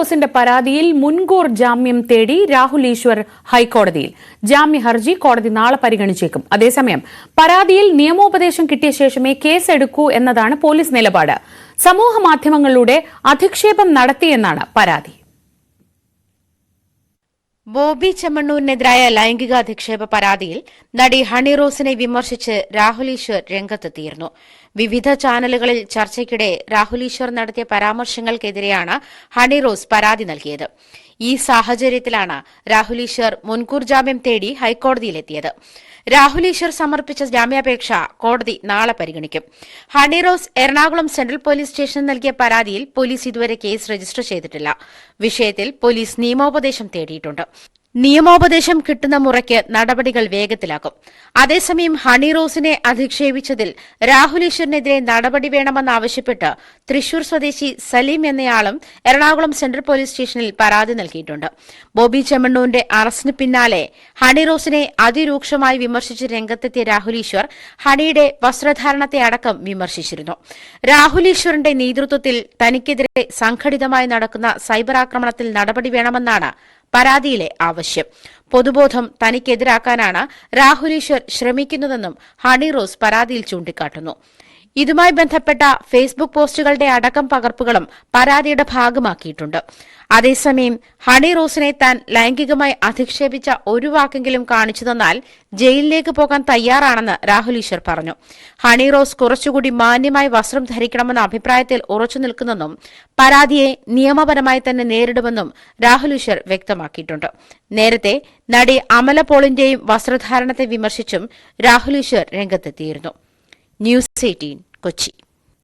റോസിന്റെ പരാതിയിൽ മുൻകൂർ ജാമ്യം തേടി രാഹുൽ ഈശ്വർ ഹൈക്കോടതിയിൽ. ജാമ്യ ഹർജി കോടതി നാളെ പരിഗണിച്ചേക്കും. അതേസമയം പരാതിയിൽ നിയമോപദേശം കിട്ടിയ ശേഷമേ കേസെടുക്കൂ എന്നതാണ് പോലീസ് നിലപാട്. സമൂഹ മാധ്യമങ്ങളിലൂടെ അധിക്ഷേപം നടത്തിയെന്നാണ് പരാതി. ബോബി ചെമ്മണ്ണൂരിനെതിരായ ലൈംഗിക അധിക്ഷേപ പരാതിയിൽ നടി ഹണി റോസിനെ വിമർശിച്ച് രാഹുൽ ഈശ്വർ രംഗത്തെത്തിയിരുന്നു. വിവിധ ചാനലുകളിൽ ചർച്ചയ്ക്കിടെ രാഹുൽ ഈശ്വർ നടത്തിയ പരാമർശങ്ങൾക്കെതിരെയാണ് ഹണി റോസ് പരാതി നൽകിയത്. ഈ സാഹചര്യത്തിലാണ് രാഹുൽ ഈശ്വർ മുൻകൂർ ജാമ്യം തേടി ഹൈക്കോടതിയിലെത്തിയത്. രാഹുൽ ഈശ്വർ സമർപ്പിച്ച ജാമ്യാപേക്ഷ കോടതി നാളെ പരിഗണിക്കും. ഹണി റോസ് എറണാകുളം സെൻട്രൽ പോലീസ് സ്റ്റേഷനിൽ നൽകിയ പരാതിയിൽ പോലീസ് ഇതുവരെ കേസ് രജിസ്റ്റർ ചെയ്തിട്ടില്ല. വിഷയത്തിൽ പോലീസ് നിയമോപദേശം തേടിയിട്ടുണ്ട്. നിയമോപദേശം കിട്ടുന്ന മുറയ്ക്ക് നടപടികൾ വേഗത്തിലാക്കും. അതേസമയം ഹണി റോസിനെ അധിക്ഷേപിച്ചതിൽ രാഹുൽ ഈശ്വറിനെതിരെ നടപടി വേണമെന്നാവശ്യപ്പെട്ട് തൃശൂർ സ്വദേശി സലീം എന്നയാളും എറണാകുളം സെൻട്രൽ പോലീസ് സ്റ്റേഷനിൽ പരാതി നൽകിയിട്ടുണ്ട്. ബോബി ചെമ്മണ്ണൂരിന്റെ അറസ്റ്റിന് പിന്നാലെ ഹണി റോസിനെ അതിരൂക്ഷമായി വിമർശിച്ച് രംഗത്തെത്തിയ രാഹുൽ ഈശ്വർ ഹണിയുടെ വസ്ത്രധാരണത്തെ അടക്കം വിമർശിച്ചിരുന്നു. രാഹുൽ ഈശ്വറിന്റെ നേതൃത്വത്തിൽ തനിക്കെതിരെ സംഘടിതമായി നടക്കുന്ന സൈബർ ആക്രമണത്തിൽ നടപടി വേണമെന്നാണ് പരാതിയിലെ ആവശ്യം. പൊതുബോധം തനിക്കെതിരാക്കാനാണ് രാഹുൽ ഈശ്വർ ശ്രമിക്കുന്നതെന്നും ഹണി റോസ് പരാതിയിൽ ചൂണ്ടിക്കാട്ടുന്നു. ഇതുമായി ബന്ധപ്പെട്ട ഫേസ്ബുക്ക് പോസ്റ്റുകളുടെ അടക്കം പകർപ്പുകളും പരാതിയുടെ ഭാഗമാക്കിയിട്ടുണ്ട്. അതേസമയം ഹണി റോസിനെ താൻ ലൈംഗികമായി അധിക്ഷേപിച്ച ഒരു വാക്കെങ്കിലും കാണിച്ചു തന്നാൽ ജയിലിലേക്ക് പോകാൻ തയ്യാറാണെന്ന് രാഹുൽ ഈശ്വർ പറഞ്ഞു. ഹണി റോസ് കുറച്ചുകൂടി മാന്യമായി വസ്ത്രം ധരിക്കണമെന്ന അഭിപ്രായത്തിൽ ഉറച്ചു നിൽക്കുന്നെന്നും പരാതിയെ നിയമപരമായി തന്നെ നേരിടുമെന്നും രാഹുൽ ഈശ്വർ വ്യക്തമാക്കിയിട്ടുണ്ട്. നേരത്തെ നടി അമല പോളിന്റെയും വസ്ത്രധാരണത്തെ വിമർശിച്ചും രാഹുൽ ഈശ്വർ രംഗത്തെത്തിയിരുന്നു. ന്യൂസ് 18 കൊച്ചി.